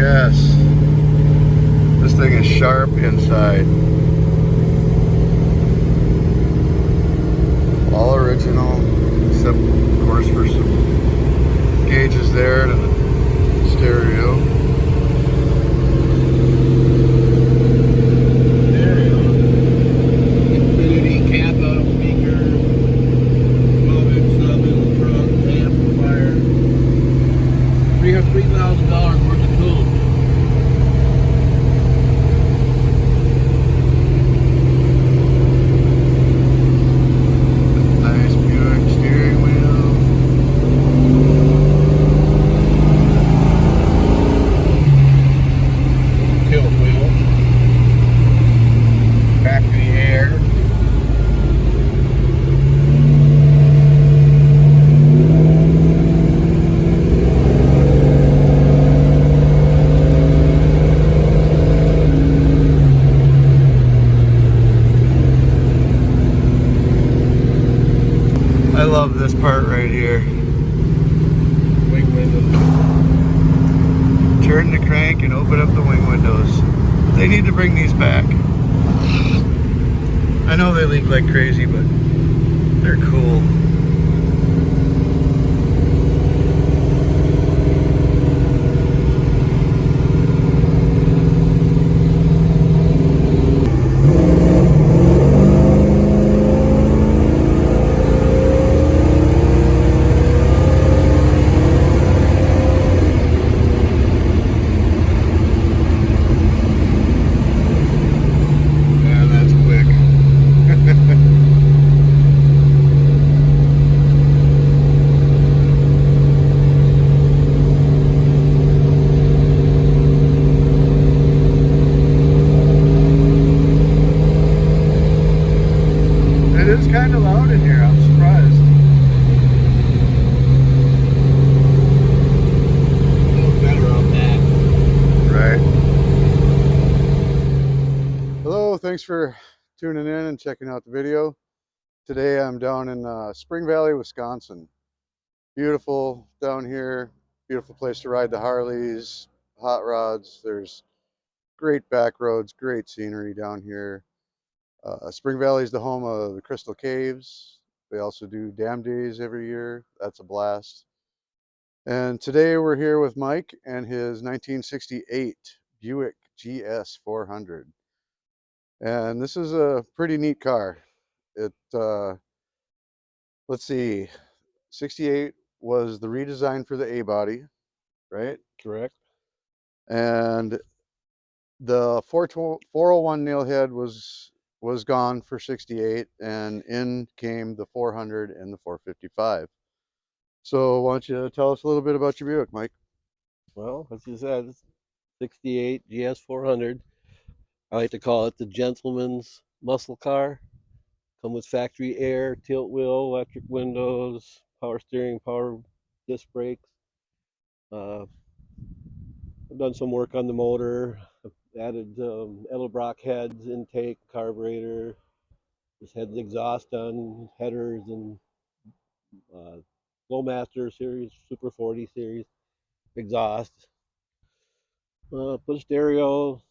GS. This thing is sharp inside. All original, except of course for some gauges there to the stereo. $3,000 worth of tools. Nice Buick steering wheel. Tilt wheel. Factory air. I love this part right here. Wing windows. Turn the crank and open up the wing windows. They need to bring these back. I know they leak like crazy, but they're cool. It is kind of loud in here, I'm surprised. A little better on that. Right. Hello, thanks for tuning in and checking out the video. Today I'm down in Spring Valley, Wisconsin. Beautiful down here, beautiful place to ride the Harleys, hot rods. There's great back roads, great scenery down here. Spring Valley is the home of the Crystal Caves. They also do Dam Days every year. That's a blast. And today we're here with Mike and his 1968 Buick GS 400. And this is a pretty neat car. Let's see, 68 was the redesign for the A-body, right? Correct. And the 401 nailhead was gone for 68, and in came the 400 and the 455. So why don't you tell us a little bit about your Buick, Mike? Well, as you said, it's 68 GS 400. I like to call it the gentleman's muscle car. Come with factory air, tilt wheel, electric windows, power steering, power disc brakes. Uh, I've done some work on the motor. I've added Edelbrock heads, intake, carburetor. Just had the exhaust done, headers, and uh, Flowmaster series, Super 40 series exhaust. Put a stereo,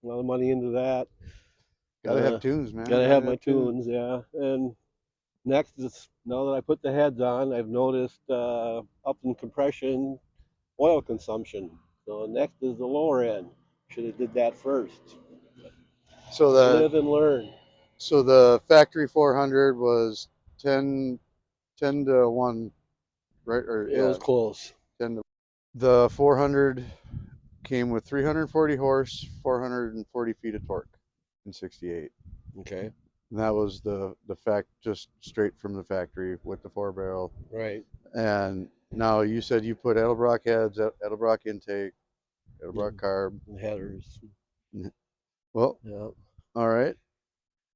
a lot of money into that. Gotta have tunes, man. Gotta have my tunes, yeah. And next is, now that I put the heads on, I've noticed up in compression, oil consumption. So next is the lower end. Should have did that first. So Live and learn. the factory 400 was 10 to 1, right? Or It was close. 10 to. The 400 came with 340 horse, 440 feet of torque in 68. Okay. And that was the fact, just straight from the factory with the 4-barrel. Right. And now you said you put Edelbrock heads, Edelbrock intake, Edelbrock carb. Headers. Well, Yeah. all right.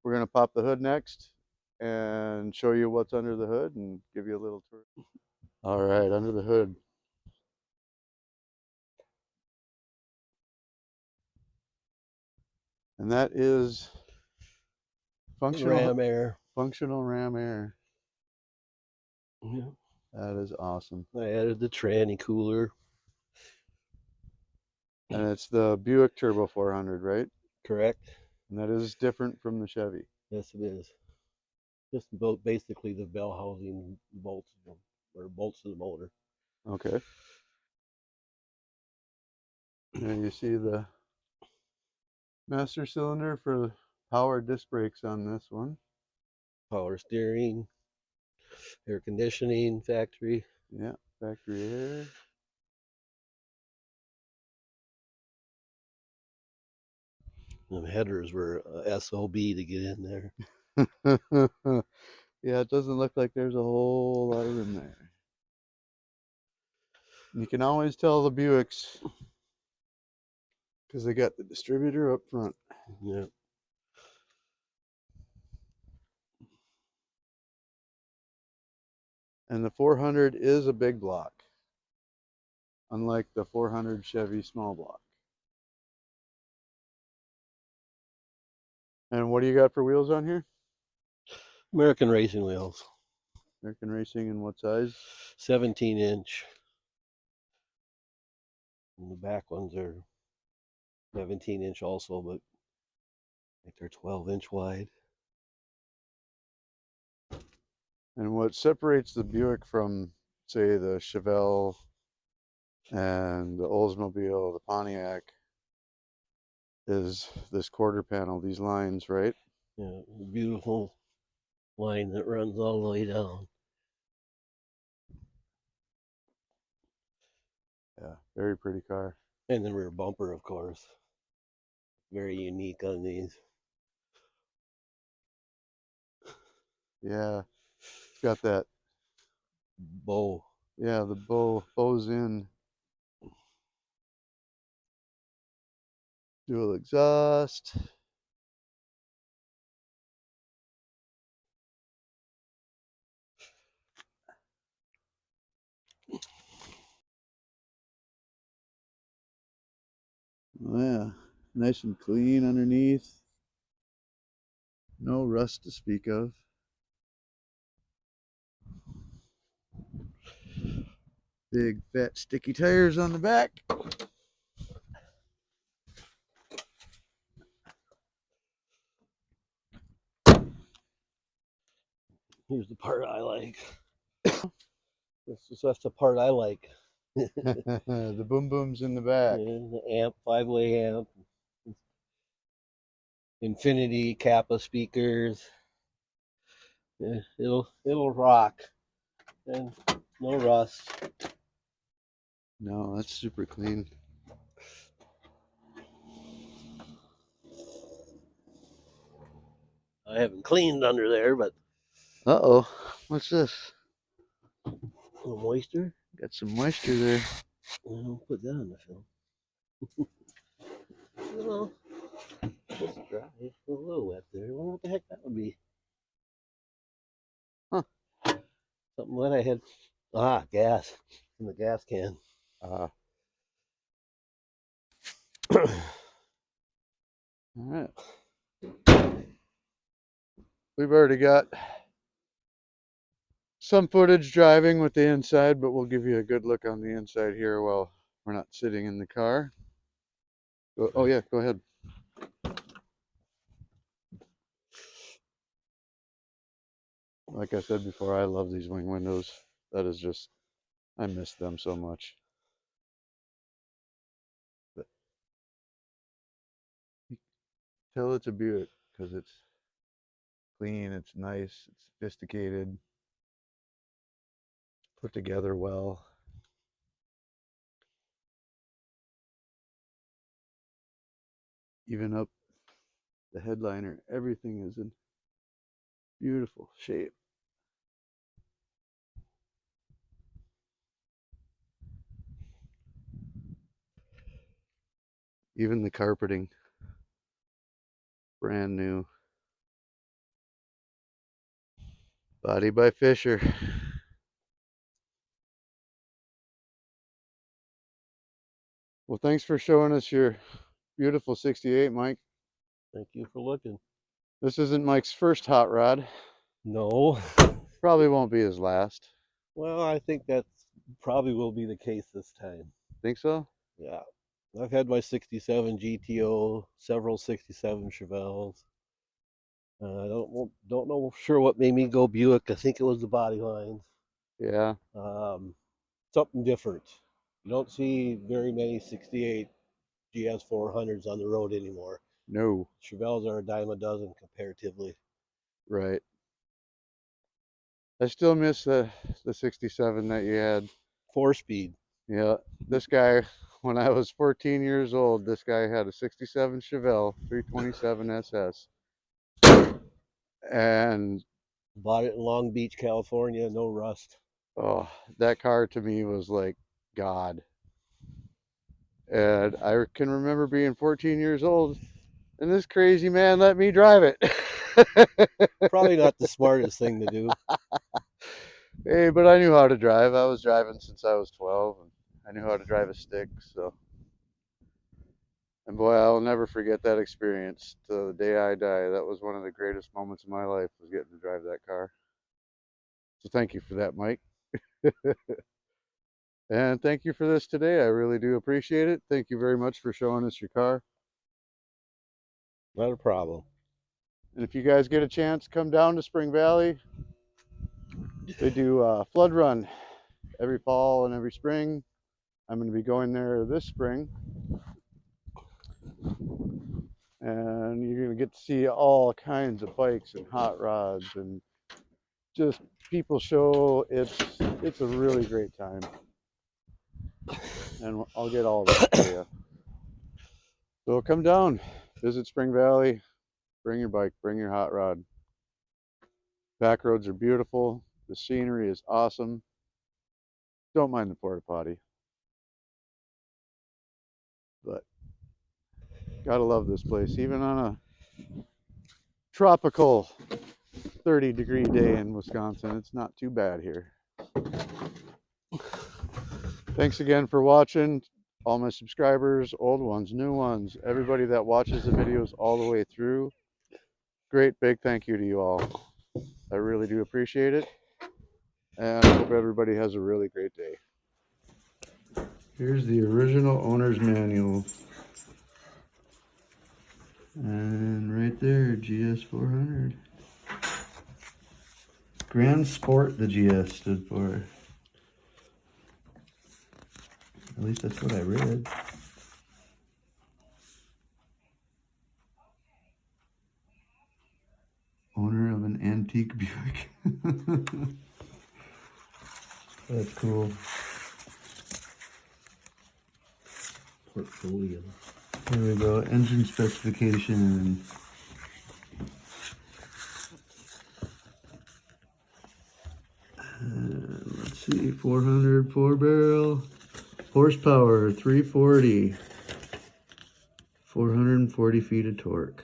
We're gonna pop the hood next and show you what's under the hood and give you a little tour. All right, under the hood. And that is functional Ram air. functional ram air. Yeah. That is awesome. I added the tranny cooler. And it's the Buick Turbo 400, right? Correct. And that is different from the Chevy. Yes, it is. Just basically the bell housing bolts or bolts to the motor. Okay. And you see the master cylinder for power disc brakes on this one. Power steering, air conditioning, factory. Yeah, factory air. The headers were SOB to get in there. Yeah, it doesn't look like there's a whole lot of room there. You can always tell the Buicks because they got the distributor up front. Yeah. And the 400 is a big block, unlike the 400 Chevy small block. And what do you got for wheels on here? American racing wheels. American Racing, in what size? 17-inch. And the back ones are 17-inch also, but I think they're 12-inch wide. And what separates the Buick from, say, the Chevelle and the Oldsmobile, the Pontiac, is this quarter panel, these lines, right? Yeah, beautiful line that runs all the way down. Yeah, very pretty car. And the rear bumper, of course. Very unique on these. Yeah, it's got that, Bow. yeah, the bows in. Dual exhaust. Oh, yeah, nice and clean underneath. No rust to speak of. Big fat sticky tires on the back. Here's the part I like. That's the part I like. The boom booms in the back. Yeah, the amp, 5-way amp, Infinity Kappa speakers. Yeah, it'll rock, and no rust. No, that's super clean. I haven't cleaned under there, but Uh-oh, what's this? a little moisture. Got some moisture there. I'll put that on the film. Well, it's dry. It's a little wet there. I wonder what the heck that would be. Huh. Something wet I had. Gas in the gas can. All right. We've already got some footage driving with the inside, but we'll give you a good look on the inside here while we're not sitting in the car. Oh yeah, go ahead. Like I said before, I love these wing windows. That is just, I miss them so much. But you can tell it's a Buick because it's clean, it's nice, it's sophisticated, put together well. Even up the headliner, everything is in beautiful shape. Even the carpeting, brand new. Body by Fisher. Well, thanks for showing us your beautiful 68, Mike. Thank you for looking. This isn't Mike's first hot rod. No. Probably won't be his last. Well, I think that probably will be the case this time. Think so? Yeah. I've had my 67 GTO, several 67 Chevelles. I don't know sure what made me go Buick. I think it was the body lines. Yeah. Something different. You don't see very many 68 GS 400s on the road anymore. No. Chevelles are a dime a dozen comparatively. Right. I still miss the 67 that you had. 4-speed. Yeah. This guy, when I was 14 years old, this guy had a 67 Chevelle 327 SS. And Bought it in Long Beach, California. No rust. oh, that car to me was like God. And I can remember being 14 years old and this crazy man let me drive it. Probably not the smartest thing to do. Hey, but I knew how to drive. I was driving since I was 12 and I knew how to drive a stick, so. And boy, I'll never forget that experience to the day I die. That was one of the greatest moments of my life, was getting to drive that car. So thank you for that, Mike. And thank you for this today. I really do appreciate it. Thank you very much for showing us your car. Not a problem. And if you guys get a chance, come down to Spring Valley. They do a flood run every fall and every spring. I'm going to be going there this spring. And you're going to get to see all kinds of bikes and hot rods and just people show. It's a really great time. And I'll get all that for you. So come down, visit Spring Valley, bring your bike, bring your hot rod. Back roads are beautiful. The scenery is awesome. Don't mind the porta potty. But gotta love this place. Even on a tropical 30-degree day in Wisconsin, it's not too bad here. Thanks again for watching. All my subscribers, old ones, new ones, everybody that watches the videos all the way through. Great big thank you to you all. I really do appreciate it. And I hope everybody has a really great day. Here's the original owner's manual. And right there, GS 400. Grand Sport, the GS stood for. At least that's what I read. Owner of an antique Buick. That's cool. Portfolio. Here we go, engine specification. Let's see, 400 4-barrel, horsepower 340, 440 feet of torque,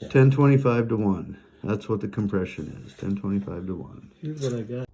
1025 to 1. That's what the compression is, 1025 to 1. Here's what I got.